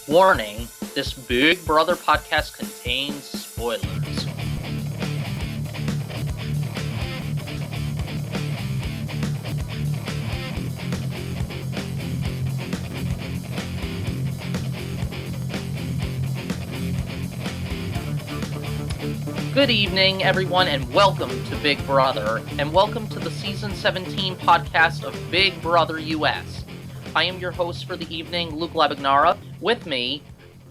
Warning, this Big Brother podcast contains spoilers. Good evening, everyone, and welcome to Big Brother, and welcome to the Season 17 podcast of Big Brother US. I am your host for the evening, Luke Labignara. With me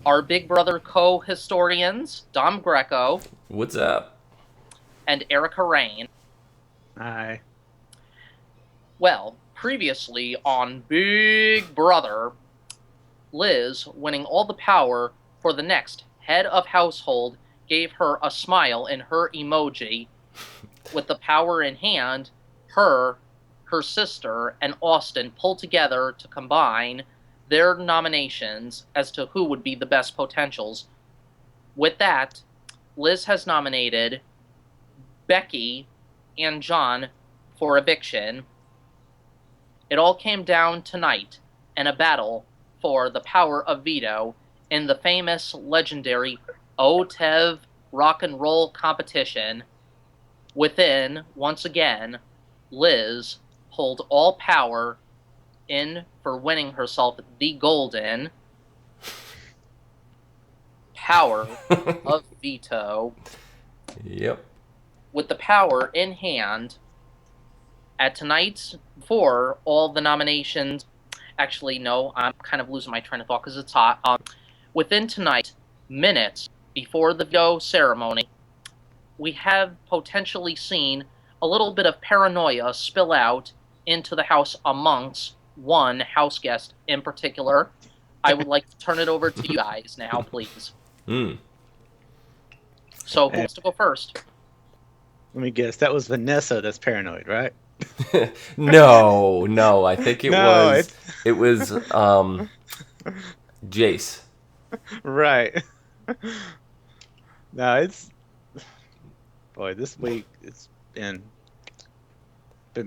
are Big Brother co-historians, Dom Greco. What's up? And Erika Rain. Hi. Well, previously on Big Brother, Liz, winning all the power for the next head of household, gave her a smile in her emoji. With the power in hand, her sister, and Austin pulled together to combine their nominations as to who would be the best potentials. With that, Liz has nominated Becky and John for eviction. It all came down tonight in a battle for the power of veto in the famous, legendary OTEV rock and roll competition. Within, once again, Liz pulled all power in for winning herself the golden power of veto. Yep. With the power in hand, at tonight's, for all the nominations, actually, no, I'm kind of losing my train of thought because it's hot. Within tonight, minutes before the veto ceremony, we have potentially seen a little bit of paranoia spill out into the house amongst one house guest in particular. I would like to turn it over to you guys now, please. So, who wants to go first? Let me guess. That was Vanessa that's paranoid, right? No, I think it was Jace. Right. No, it's... Boy, this week it's been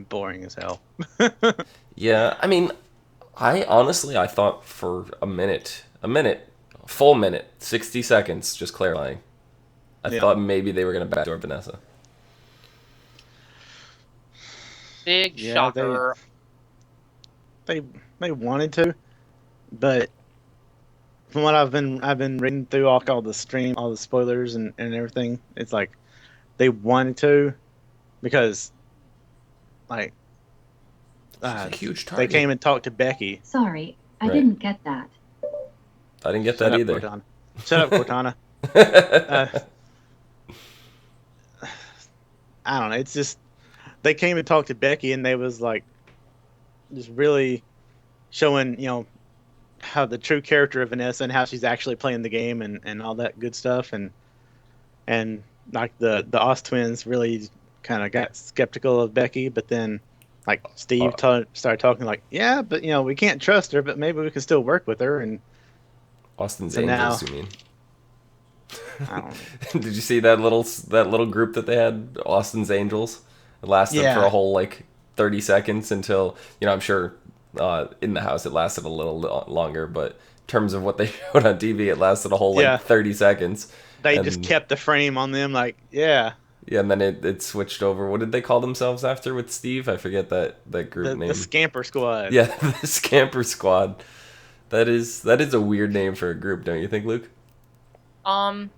boring as hell. Yeah, I mean, I thought for a full minute, 60 seconds, just clarifying. I thought maybe they were going to backdoor Vanessa. Big shocker. They wanted to, but from what I've been reading through all the spoilers and everything, it's like they wanted to because like a huge they came and talked to Becky. Sorry, I didn't get that. I didn't get that either. Cortana. Shut up, Cortana. I don't know. It's just they came and talked to Becky, and they was like just really showing, how the true character of Vanessa and how she's actually playing the game and all that good stuff, and like the Oz twins really kind of got skeptical of Becky, but then like Steve started talking like, yeah, but we can't trust her, but maybe we can still work with her. And Austin's so Angels, now, you mean? I don't know. Did you see that little group that they had, Austin's Angels? It lasted for a whole 30 seconds until, I'm sure in the house it lasted a little longer, but in terms of what they showed on TV, it lasted a whole 30 seconds. They just kept the frame on them, Yeah, and then it switched over. What did they call themselves after with Steve? I forget that group name. The Scamper Squad. Yeah, the Scamper Squad. That is a weird name for a group, don't you think, Luke? I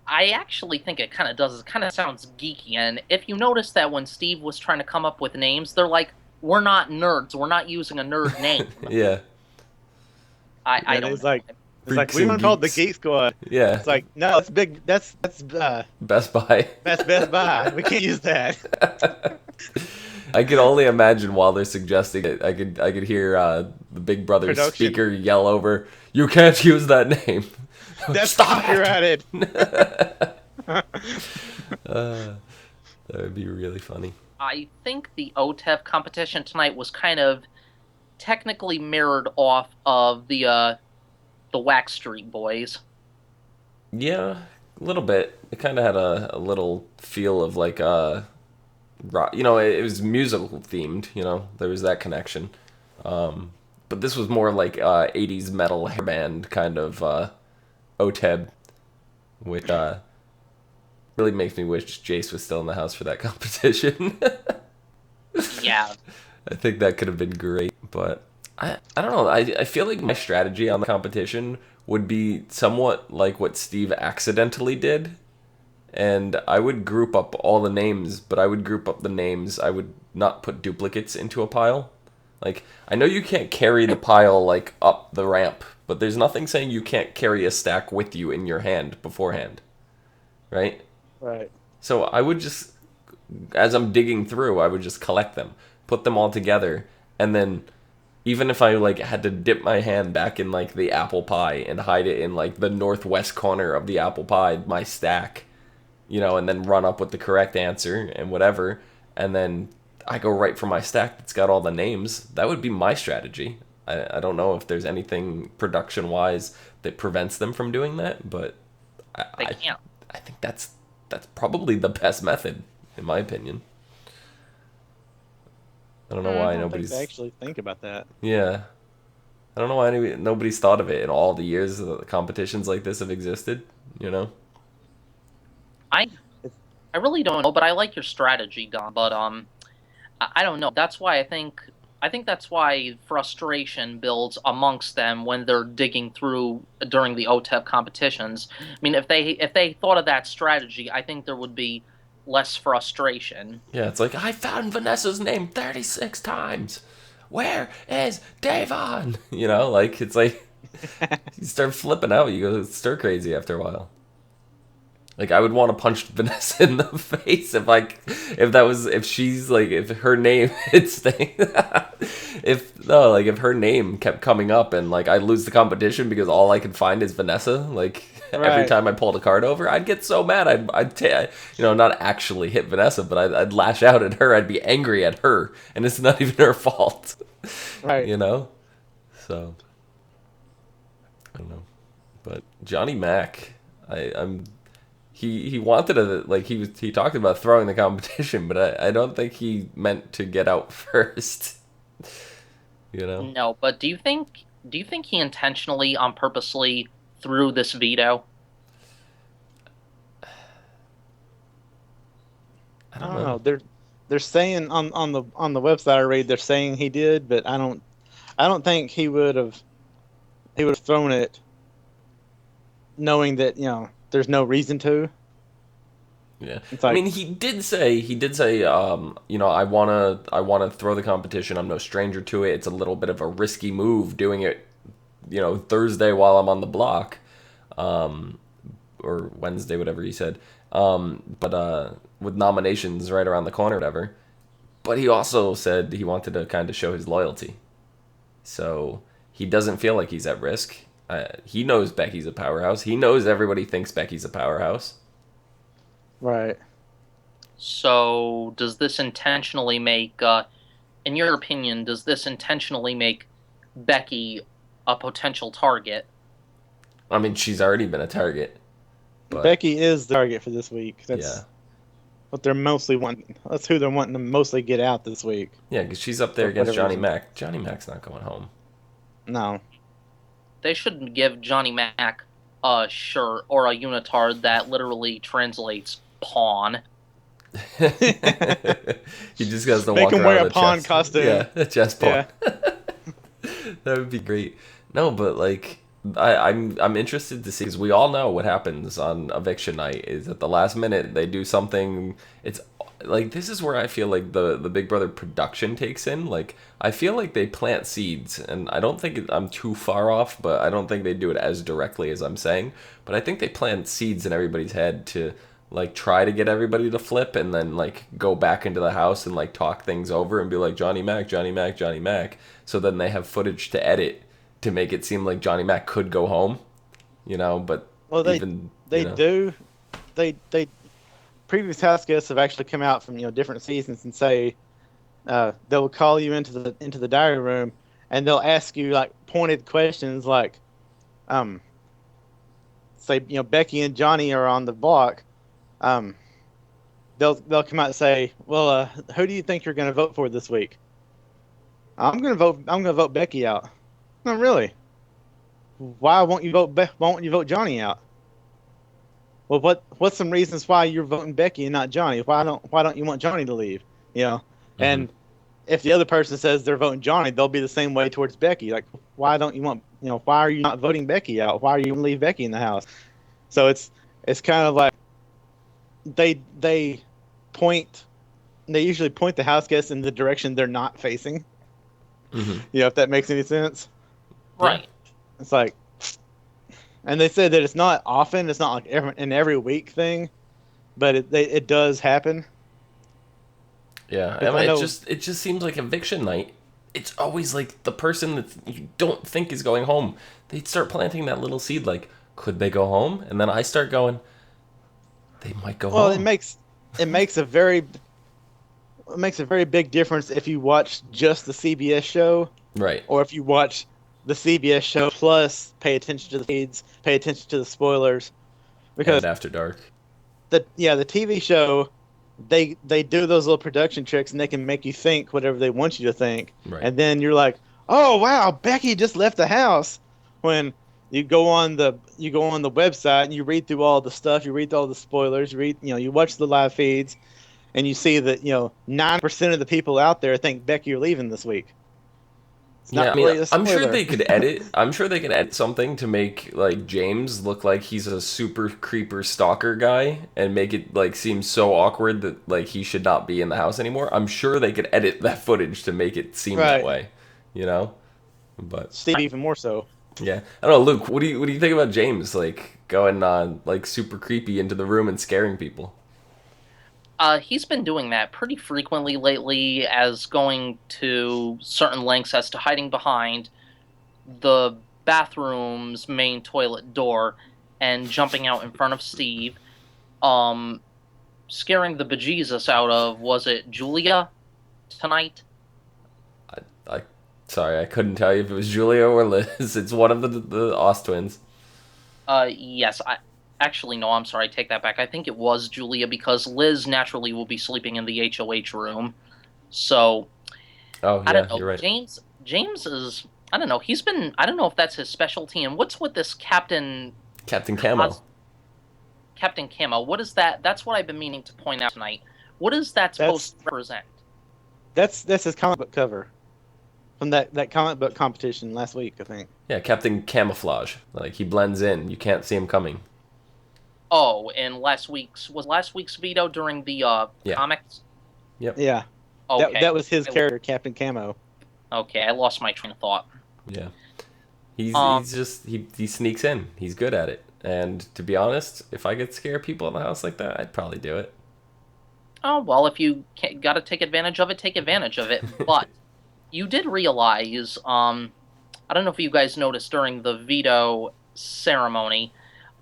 actually think it kind of does. It kind of sounds geeky, and if you notice that when Steve was trying to come up with names, they're like, we're not nerds. We're not using a nerd name. Yeah. I don't know. It's like, we want to call it the Geek Squad. Yeah. It's like, no, it's big. That's Best Buy. That's Best Buy. We can't use that. I can only imagine while they're suggesting it. I could hear the Big Brother Production. speaker yell over, "You can't use that name." That's Stop copyrighted. That would be really funny. I think the OTEV competition tonight was kind of technically mirrored off of the Wax Street Boys. Yeah, a little bit. It kind of had a little feel of rock. It was musical themed. There was that connection. but this was more like 80s metal hair band kind of OTEB, which really makes me wish Jace was still in the house for that competition. Yeah. I think that could have been great, but I don't know. I feel like my strategy on the competition would be somewhat like what Steve accidentally did. And I would group up all the names, but I would group up the names. I would not put duplicates into a pile. Like, I know you can't carry the pile, like, up the ramp, but there's nothing saying you can't carry a stack with you in your hand beforehand. Right? Right. So I would just, as I'm digging through, I would just collect them, put them all together, and then even if I like had to dip my hand back in like the apple pie and hide it in like the northwest corner of the apple pie, my stack, and then run up with the correct answer and whatever, and then I go right for my stack that's got all the names. That would be my strategy. I don't know if there's anything production wise that prevents them from doing that, but They I, can't. I think that's probably the best method, in my opinion. I don't know why I don't think nobody's. they actually think about that. Yeah, I don't know why nobody's thought of it in all the years that competitions like this have existed. I I really don't know, but I like your strategy, Don. But I don't know. That's why I think that's why frustration builds amongst them when they're digging through during the OTEP competitions. I mean, if they thought of that strategy, I think there would be less frustration. Yeah, it's like I found Vanessa's name 36 times. Where is Davon? Like it's like you start flipping out. You go stir crazy after a while. Like I would want to punch Vanessa in the face if she's like if her name it's thing if her name kept coming up and like I lose the competition because all I can find is Vanessa like every Right. time I pulled a card over I'd get so mad I'd not actually hit Vanessa but I'd lash out at her. I'd be angry at her and it's not even her fault. Right. So I don't know, but Johnny Mac I'm he wanted to like he talked about throwing the competition, but I don't think he meant to get out first. No, but do you think he intentionally, on purposely, threw this veto? I I don't don't know. know. They're saying on the website I read they're saying he did, but I don't think he would have thrown it knowing that there's no reason to. Yeah, It's I like mean he did say I wanna throw the competition. I'm no stranger to it. It's a little bit of a risky move doing it, Thursday while I'm on the block, or Wednesday, whatever he said. But with nominations right around the corner, whatever. But he also said he wanted to kind of show his loyalty. So he doesn't feel like he's at risk. He knows Becky's a powerhouse. He knows everybody thinks Becky's a powerhouse. right. So does this intentionally make, in your opinion, does this intentionally make Becky a potential target? I mean, she's already been a target, but Becky is the target for this week. yeah, That's what they're mostly wanting. That's who they're wanting to mostly get out this week. yeah, because she's up there For against whatever Johnny reason. Mac. Johnny Mac's not going home. No. They shouldn't give Johnny Mac a shirt or a unitard that literally translates pawn. He just has to Make walk him around wear a with pawn chest. costume. Yeah, a chest pawn. Yeah. That would be great. No, but like I'm interested to see because we all know what happens on eviction night is at the last minute they do something. It's like this is where I feel like the Big Brother production takes in. Like I feel like they plant seeds, and I don't think I'm too far off, but I don't think they do it as directly as I'm saying. But I think they plant seeds in everybody's head to like try to get everybody to flip and then like go back into the house and like talk things over and be like Johnny Mac, Johnny Mac, Johnny Mac. So then they have footage to edit to make it seem like Johnny Mac could go home, but Well, even they do. They previous house guests have actually come out from different seasons and say they'll call you into the diary room and they'll ask you like pointed questions like say Becky and Johnny are on the block. um they'll come out and say, well, who do you think you're going to vote for this week? I'm going to vote Becky out. Not really. Why won't you vote? Why won't you vote Johnny out? Well, what's some reasons why you're voting Becky and not Johnny? Why don't you want Johnny to leave? You know, Mm-hmm. and if the other person says they're voting Johnny, they'll be the same way towards Becky. Like, why don't you want? Why are you not voting Becky out? Why are you going to leave Becky in the house? So it's kind of like they point they usually point the house guests in the direction they're not facing. Mm-hmm. If that makes any sense. Right. It's like, and they say that it's not often. It's not like an every week thing, but it does happen. Yeah, I 'Cause mean, I know. it just seems like eviction night. It's always like the person that you don't think is going home. They start planting that little seed, like, could they go home? And then I start going, they might go Well, home. it makes a very big difference if you watch just the CBS show, Right. or if you watch the CBS show plus pay attention to the feeds, pay attention to the spoilers, because And After Dark. the TV show, they do those little production tricks and they can make you think whatever they want you to think, Right. and then you're like, oh wow, Becky just left the house. When you go on the website and you read through all the stuff, you read all the spoilers, you watch the live feeds, and you see that 9% of the people out there think Becky are leaving this week. It's Yeah, not I mean, really a I'm sure spoiler. they could edit. I'm sure they could edit something to make like James look like he's a super creeper stalker guy and make it like seem so awkward that like he should not be in the house anymore. I'm sure they could edit that footage to make it seem that Right. way, you know? But Steve even more so. yeah, I don't know, Luke. What do you think about James like going on like super creepy into the room and scaring people? He's been doing that pretty frequently lately, as going to certain lengths as to hiding behind the bathroom's main toilet door and jumping out in front of Steve. Um, Scaring the bejesus out of, was it Julia tonight? I sorry, I couldn't tell you if it was Julia or Liz. It's one of the Oz twins. Yes. Actually, no, I'm sorry, I take that back. I think it was Julia, because Liz naturally will be sleeping in the HOH room. So, Oh I yeah, don't know. you're right. James is, I don't know. I don't know if that's his specialty. And what's with this Captain Camo. Captain Camo? What is that? That's what I've been meaning to point out tonight. What is that supposed to represent? That's his comic book cover from that comic book competition last week, I think. Yeah, Captain Camouflage. Like he blends in. You can't see him coming. Oh, and last week's veto during the Yeah. comics? Yep. Yeah, Okay. that was his character, Captain Camo. Okay, I lost my train of thought. Yeah. He's Um, he's just he sneaks in. He's good at it. And to be honest, if I could scare people in the house like that, I'd probably do it. Oh, well, if you got to take advantage of it, take advantage of it. But you did realize, I don't know if you guys noticed during the veto ceremony,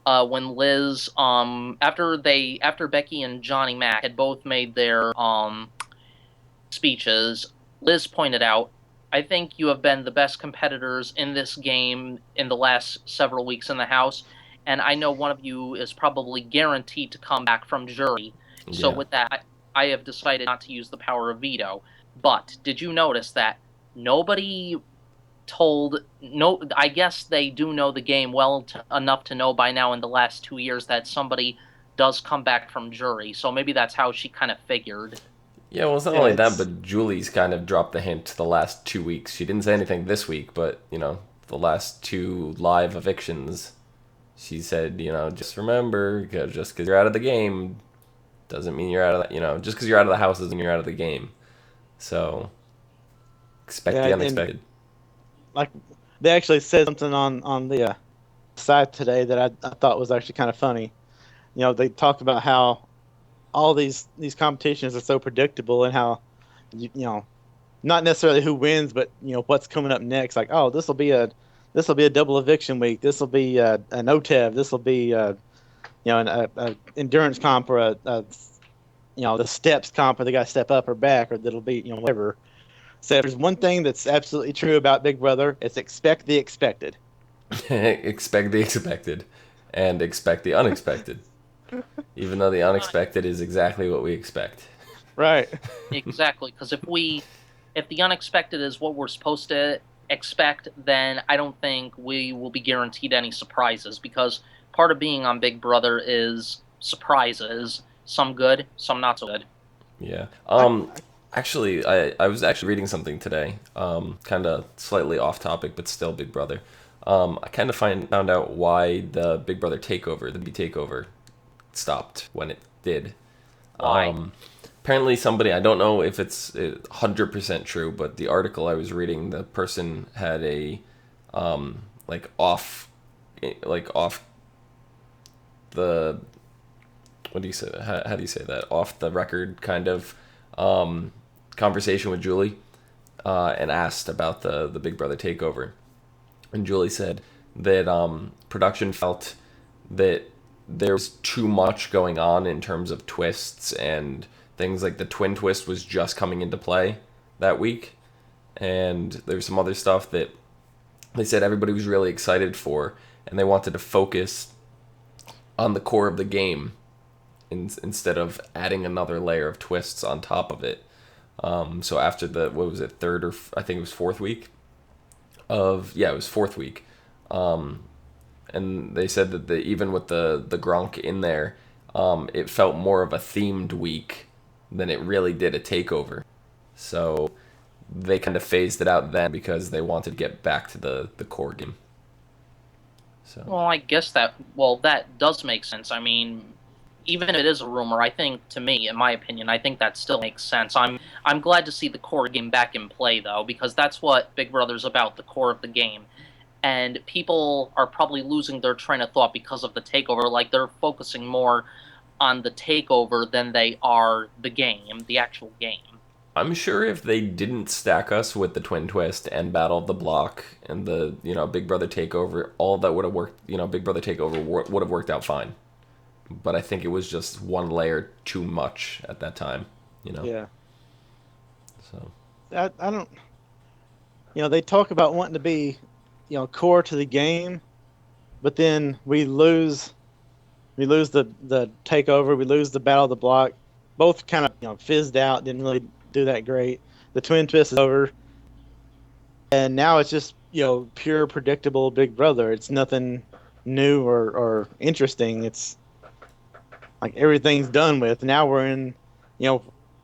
when Liz, after Becky and Johnny Mac had both made their speeches, Liz pointed out, I think you have been the best competitors in this game in the last several weeks in the house, and I know one of you is probably guaranteed to come back from jury. So Yeah. with that, I have decided not to use the power of veto. But did you notice that nobody told, no, I guess they do know the game well enough to know by now in the last 2 years that somebody does come back from jury. So maybe that's how she kind of figured. Yeah, well, it's not Yeah, only that, but Julie's kind of dropped the hint the last 2 weeks. She didn't say anything this week, but, the last two live evictions, she said, just remember, just because you're out of the game doesn't mean you're out of just because you're out of the house doesn't mean you're out of the game. So, expect Yeah, the and unexpected. like they actually said something on the site today that I thought was actually kind of funny. They talked about how all these competitions are so predictable, and how not necessarily who wins, but what's coming up next. Like, oh, this will be a double eviction week. This will be an OTEV. This will be a endurance comp, or the steps comp where they got to step up or back, or that'll be whatever. So if there's one thing that's absolutely true about Big Brother, it's expect the expected. Expect the expected and expect the unexpected. Even though the unexpected is exactly what we expect. Right. Exactly, because if the unexpected is what we're supposed to expect, then I don't think we will be guaranteed any surprises, because part of being on Big Brother is surprises, some good, some not so good. Yeah. Actually, I was actually reading something today, kind of slightly off topic, but still Big Brother. I kind of found out why the Big Brother takeover, the B takeover, stopped when it did. Why? Apparently somebody, I don't know if it's 100% true, but the article I was reading, the person had a like off the, what do you say, how do you say that, off the record kind of conversation with Julie, and asked about the Big Brother takeover, and Julie said that production felt that there's too much going on in terms of twists and things. Like the twin twist was just coming into play that week, and there's some other stuff that they said everybody was really excited for, and they wanted to focus on the core of the game instead of adding another layer of twists on top of it. So after the, what was it, third or I think it was fourth week of, yeah, it was fourth week. And they said that even with the Gronk in there, it felt more of a themed week than it really did a takeover. So they kind of phased it out then because they wanted to get back to the core game. So. Well, I guess that does make sense. I mean, even if it is a rumor, I think, to me, in my opinion, I think that still makes sense. I'm glad to see the core game back in play, though, because that's what Big Brother's about, the core of the game. And people are probably losing their train of thought because of the takeover. Like, they're focusing more on the takeover than they are the game, the actual game. I'm sure if they didn't stack us with the Twin Twist and Battle of the Block and the, Big Brother Takeover, all that would have worked, Big Brother Takeover would have worked out fine. But I think it was just one layer too much at that time, Yeah. So. I don't... they talk about wanting to be, core to the game, but then we lose the takeover, we lose the Battle of the Block. Both kind of, fizzed out, didn't really do that great. The Twin Twist is over. And now it's just, pure predictable Big Brother. It's nothing new or interesting. It's like everything's done with. Now we're in,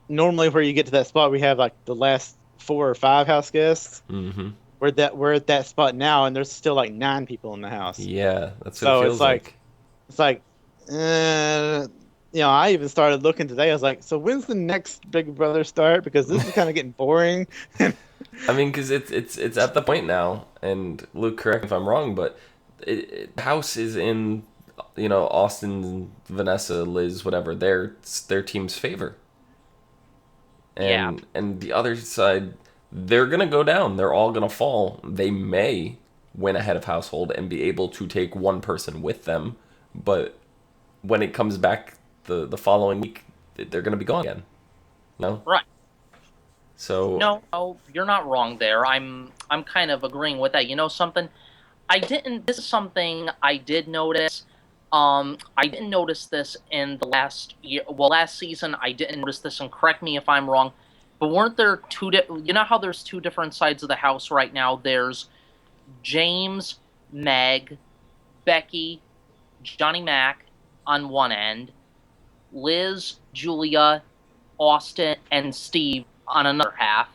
normally where you get to that spot, we have like the last 4 or 5 house guests. Mm-hmm. We're at that spot now, and there's still like 9 people in the house. Yeah, that's what it feels like. It's like, I even started looking today. I was like, so when's the next Big Brother start? Because this is kind of getting boring. I mean, because it's at the point now, and Luke, correct me if I'm wrong, but House is in, Austin, Vanessa, Liz, whatever, their team's favor. And the other side, they're gonna go down. They're all gonna fall. They may win ahead of Household and be able to take one person with them, but when it comes back the following week, they're gonna be gone again. No? Right. So No, you're not wrong there. I'm kind of agreeing with that. You know something? This is something I did notice. I didn't notice this in the last year. Well, last season I didn't notice this, and correct me if I'm wrong. But weren't there you know how there's 2 different sides of the house right now? There's James, Meg, Becky, Johnny Mac on one end, Liz, Julia, Austin, and Steve on another half,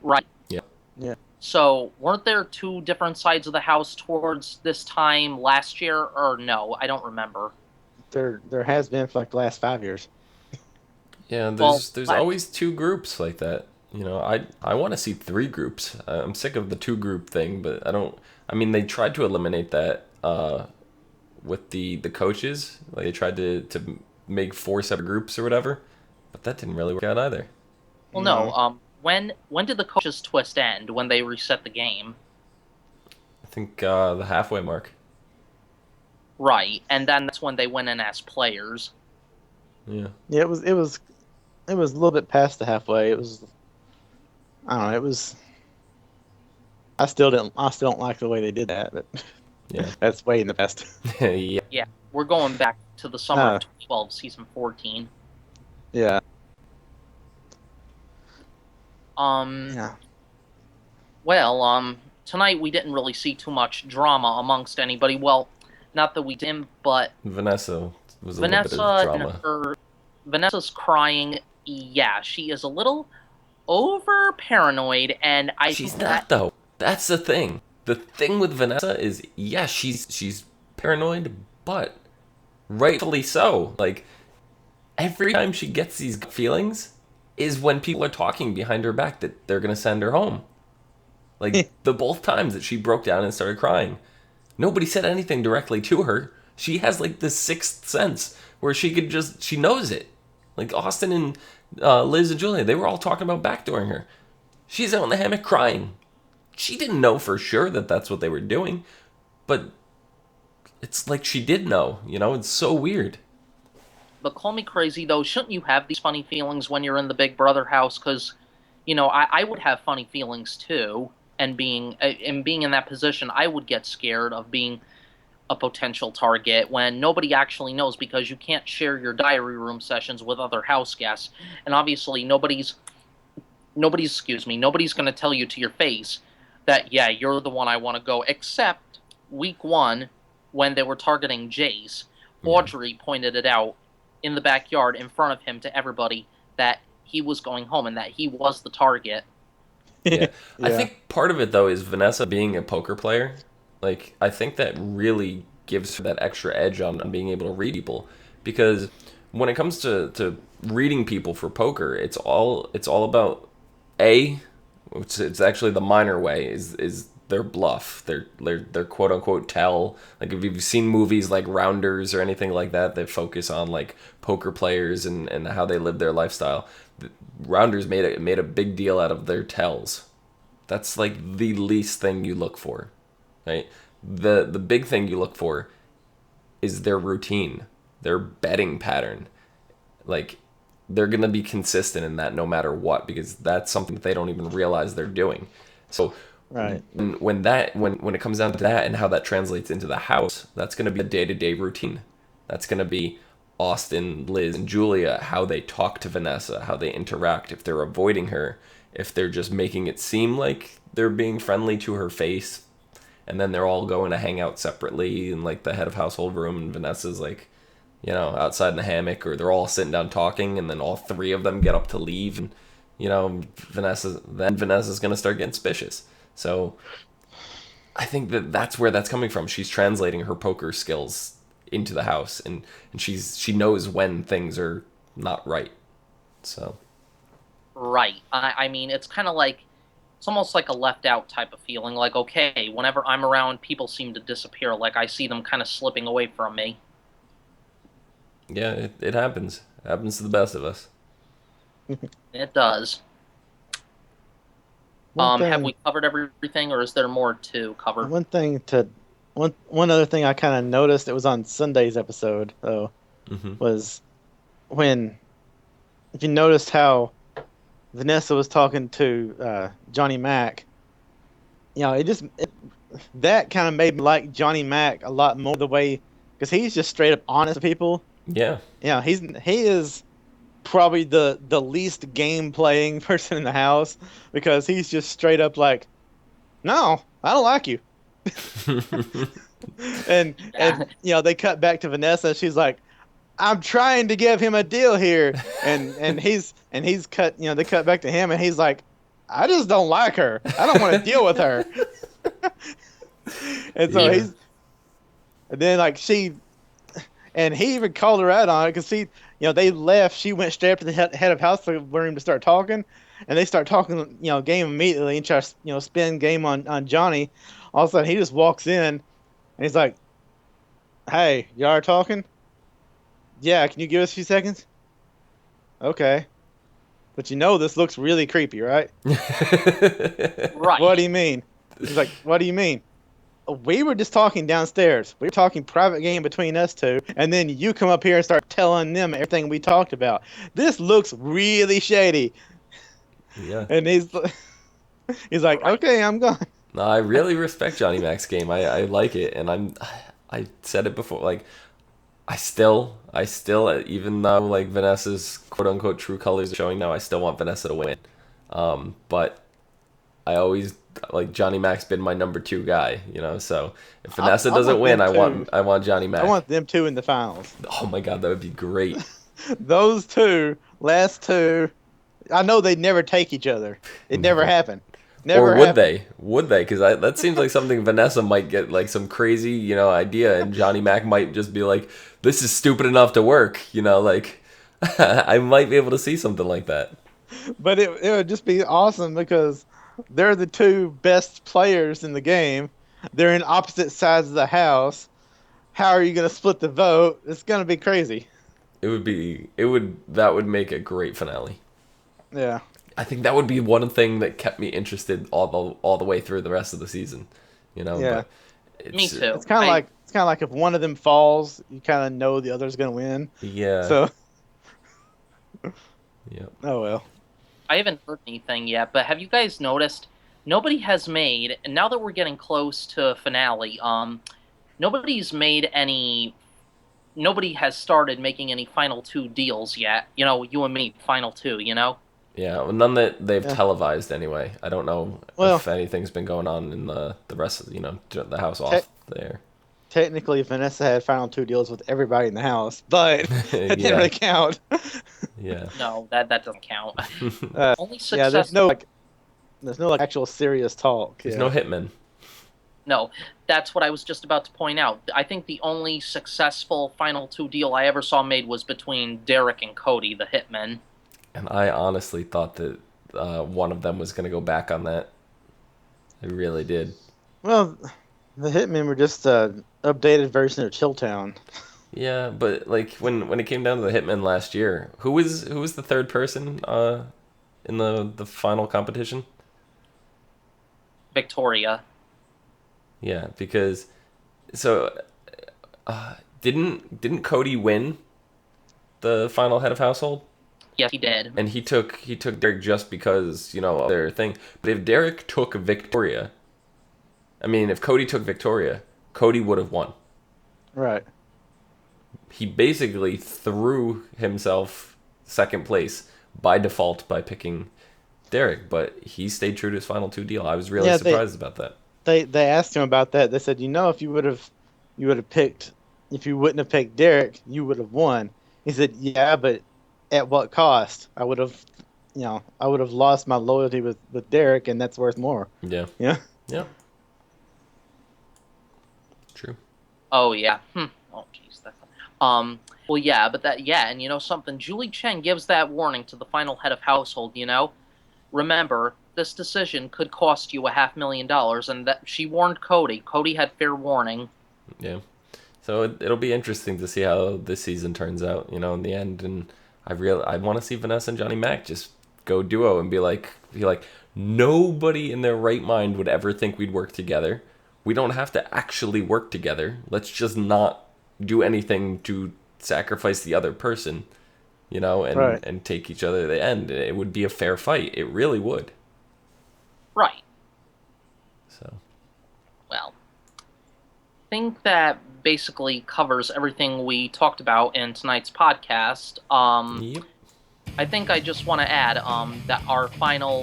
right? Yeah. Yeah. So weren't there 2 different sides of the house towards this time last year, or no? I don't remember. There has been for like the last 5 years. Yeah, there's always 2 groups like that. I want to see 3 groups. I'm sick of the 2 group thing, but I don't. I mean, they tried to eliminate that with the coaches. Like they tried to make 4 separate groups or whatever, but that didn't really work out either. Well, no. When did the coaches twist end? When they reset the game? I think the halfway mark. Right, and then that's when they went in as players. Yeah. Yeah, it was a little bit past the halfway. It was, I don't know. It was. I still don't like the way they did that, but yeah, that's way in the past. Yeah. Yeah, we're going back to the summer of 2012, season 14. Yeah. Yeah. Well, tonight we didn't really see too much drama amongst anybody. Well, not that we didn't, but Vanessa was a little bit of drama. Vanessa's crying. Yeah, she is a little over paranoid, and I She's think not though. That's the thing. The thing with Vanessa is, yeah, she's paranoid, but rightfully so. Like every time she gets these feelings is when people are talking behind her back that they're gonna send her home. Like the both times that she broke down and started crying, nobody said anything directly to her. She has like this sixth sense where she knows it. Like Austin and Liz and Julia, they were all talking about backdooring her. She's out in the hammock crying. She didn't know for sure that that's what they were doing, but it's like she did know. It's so weird. But call me crazy, though. Shouldn't you have these funny feelings when you're in the Big Brother house? Because, I would have funny feelings too. And being in that position, I would get scared of being a potential target when nobody actually knows, because you can't share your diary room sessions with other house guests. And obviously nobody's going to tell you to your face that, yeah, you're the one I want to go, except week 1 when they were targeting Jace. Audrey pointed it out in the backyard in front of him to everybody that he was going home and that he was the target. Yeah. I think part of it though is Vanessa being a poker player. Like I think that really gives her that extra edge on being able to read people, because when it comes to reading people for poker, it's all about it's actually the minor way is their bluff, their quote unquote tell. Like if you've seen movies like Rounders or anything like that focus on like poker players and how they live their lifestyle, Rounders made a big deal out of their tells. That's like the least thing you look for, right? The big thing you look for is their routine, their betting pattern. Like they're gonna be consistent in that no matter what, because that's something that they don't even realize they're doing. So right. when it comes down to that and how that translates into the house, that's gonna be a day-to-day routine. That's gonna be Austin, Liz, and Julia, how they talk to Vanessa, how they interact, if they're avoiding her, if they're just making it seem like they're being friendly to her face, and then they're all going to hang out separately in like the head of household room, and Vanessa's like, outside in the hammock, or they're all sitting down talking, and then all 3 of them get up to leave, and Vanessa's gonna start getting suspicious. So I think that's where that's coming from. She's translating her poker skills into the house, and she knows when things are not right. So Right. I mean, it's kind of like, it's almost like a left out type of feeling. Like, okay, whenever I'm around, people seem to disappear. Like I see them kind of slipping away from me. yeah, it happens. It happens to the best of us. It does. Have we covered everything, or is there more to cover? One other thing I kind of noticed, it was on Sunday's episode though, was when, if you noticed how Vanessa was talking to Johnny Mac, that kind of made me like Johnny Mac a lot more, the way, because he's just straight up honest with people. Yeah. Yeah, he is probably the least game playing person in the house, because he's just straight up like, no, I don't like you. and they cut back to Vanessa, and she's like, I'm trying to give him a deal here, and he's cut, they cut back to him, and he's like, I just don't like her, I don't want to deal with her. And so and then like he even called her out on it, because they left, she went straight up to the head of house room to start talking, and they start talking, game immediately, and try to spin game on Johnny. All of a sudden he just walks in, and he's like, hey, y'all are talking? Yeah, can you give us a few seconds? Okay. But this looks really creepy, right? Right. What do you mean? He's like, what do you mean? We were just talking downstairs. We were talking private game between us two, and then you come up here and start telling them everything we talked about. This looks really shady. Yeah. And he's like, okay, I'm gone. No, I really respect Johnny Mac's game. I like it, and I said it before, like I still, even though like Vanessa's quote unquote true colors are showing now, I still want Vanessa to win. But I always like Johnny Mac's been my number 2 guy, you know. So if Vanessa I doesn't want win, them I want Johnny Mac. I want them two in the finals. Oh my god, that would be great. Those two, last two, I know they'd never take each other. It never happened. Never Or would happened. they? Would they? Because that seems like something Vanessa might get like some crazy, you know, idea, and Johnny Mac might just be like, "This is stupid enough to work," you know, like I might be able to see something like that. But it would just be awesome because they're the two best players in the game. They're in opposite sides of the house. How are you going to split the vote? It's going to be crazy. That would make a great finale. Yeah. I think that would be one thing that kept me interested all the way through the rest of the season, you know. Yeah. But Me too. It's kind of like if one of them falls, you kind of know the other's going to win. Yeah. So. Yeah. Oh well. I haven't heard anything yet, but have you guys noticed nobody has made, and now that we're getting close to finale, nobody's made any, nobody has started making any final 2 deals yet. You know, you and me, final 2, you know? Yeah, well, none that they've Yeah. televised anyway. I don't know Well- if anything's been going on in the rest of, you know, the house off there. Technically, Vanessa had final 2 deals with everybody in the house, but that Yeah. didn't really count. Yeah. No, that doesn't count. Only success. Yeah, there's no like actual serious talk. There's Yeah. no hitman. No, that's what I was just about to point out. I think the only successful final 2 deal I ever saw made was between Derek and Cody, the Hitmen. And I honestly thought that one of them was going to go back on that. I really did. Well, the Hitmen were just an updated version of Chilltown. Yeah, but like when it came down to the Hitman last year, who was the third person in the final competition? Victoria. Yeah, because so didn't Cody win the final head of household? Yes, he did. And he took Derek just because, you know, of their thing. But if Derek took Victoria, I mean, if Cody took Victoria, Cody would have won. Right. He basically threw himself second place by default by picking Derek, but he stayed true to his final 2 deal. I was really surprised about that. They asked him about that. They said, if you wouldn't have picked Derek, you would have won. He said, yeah, but at what cost? I would have lost my loyalty with Derek, and that's worth more. Yeah. Yeah. Yeah. True. Oh, yeah. Oh, jeez. Well, yeah, but and you know something? Julie Chen gives that warning to the final head of household, you know? Remember, this decision could cost you $500,000, and that she warned Cody. Cody had fair warning. Yeah. So it'll be interesting to see how this season turns out, you know, in the end. And I want to see Vanessa and Johnny Mac just go duo and be like, nobody in their right mind would ever think we'd work together. We don't have to actually work together. Let's just not do anything to sacrifice the other person, you know, and take each other to the end. It would be a fair fight. It really would. Right. So. Well, I think that basically covers everything we talked about in tonight's podcast. Yep. I think I just want to add that our final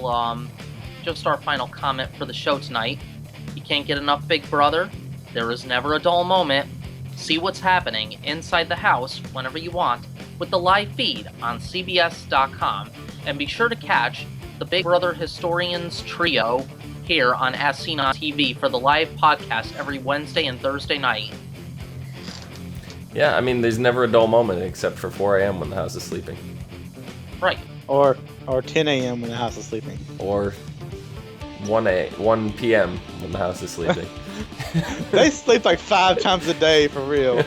comment for the show tonight. You can't get enough Big Brother. There is never a dull moment. See what's happening inside the house whenever you want with the live feed on CBS.com. And be sure to catch the Big Brother Historians Trio here on As Seen on TV for the live podcast every Wednesday and Thursday night. Yeah, I mean, there's never a dull moment except for 4 a.m. when the house is sleeping. Right. Or 10 a.m. when the house is sleeping. Or 1 p.m. when the house is sleeping. They sleep like 5 times a day, for real.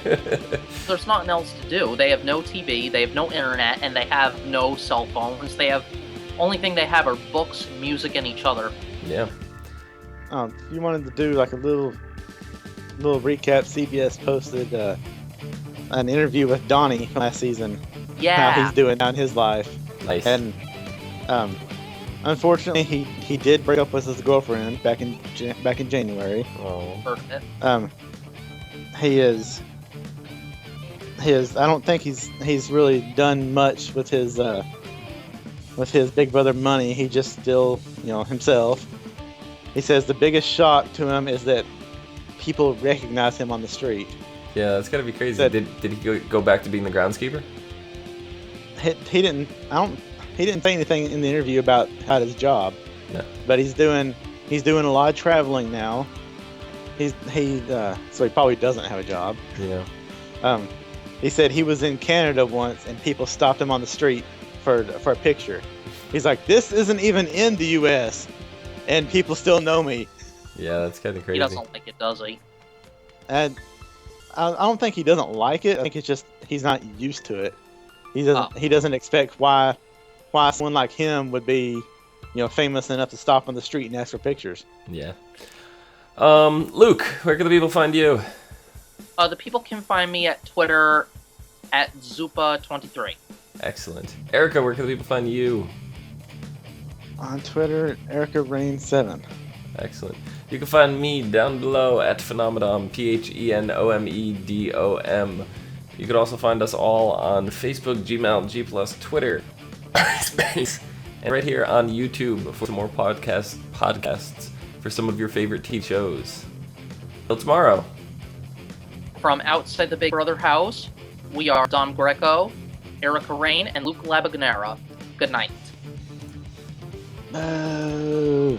There's nothing else to do. They have no TV, they have no internet, and they have no cell phones. Only thing they have are books, music, and each other. Yeah. If you wanted to do like a little recap, CBS posted an interview with Donnie last season. Yeah. How he's doing in his life. Nice. And unfortunately, he did break up with his girlfriend back in January. Oh. Heard of it. He is. I don't think he's really done much with his Big Brother money. He just still, himself. He says the biggest shock to him is that people recognize him on the street. Yeah, that's gotta be crazy. Said- Did he go back to being the groundskeeper? He didn't. He didn't say anything in the interview about his job. No. But he's doing a lot of traveling now. So he probably doesn't have a job. Yeah. He said he was in Canada once and people stopped him on the street for a picture. He's like, this isn't even in the U.S. and people still know me. Yeah, that's kind of crazy. He doesn't like it, does he? And I don't think he doesn't like it. I think it's just he's not used to it. He doesn't expect why someone like him would be, famous enough to stop on the street and ask for pictures. Yeah. Luke, where can the people find you? The people can find me at Twitter at Zupa23. Excellent. Erika, where can the people find you? On Twitter, Erika Rain7. Excellent. You can find me down below at Phenomedom, Phenomedom. You can also find us all on Facebook, Gmail, G+, Twitter, Space, and right here on YouTube for some more podcasts for some of your favorite TV shows. Till tomorrow. From outside the Big Brother house, we are Dom Greco, Erika Rain, and Luke Labaganera. Good night. No.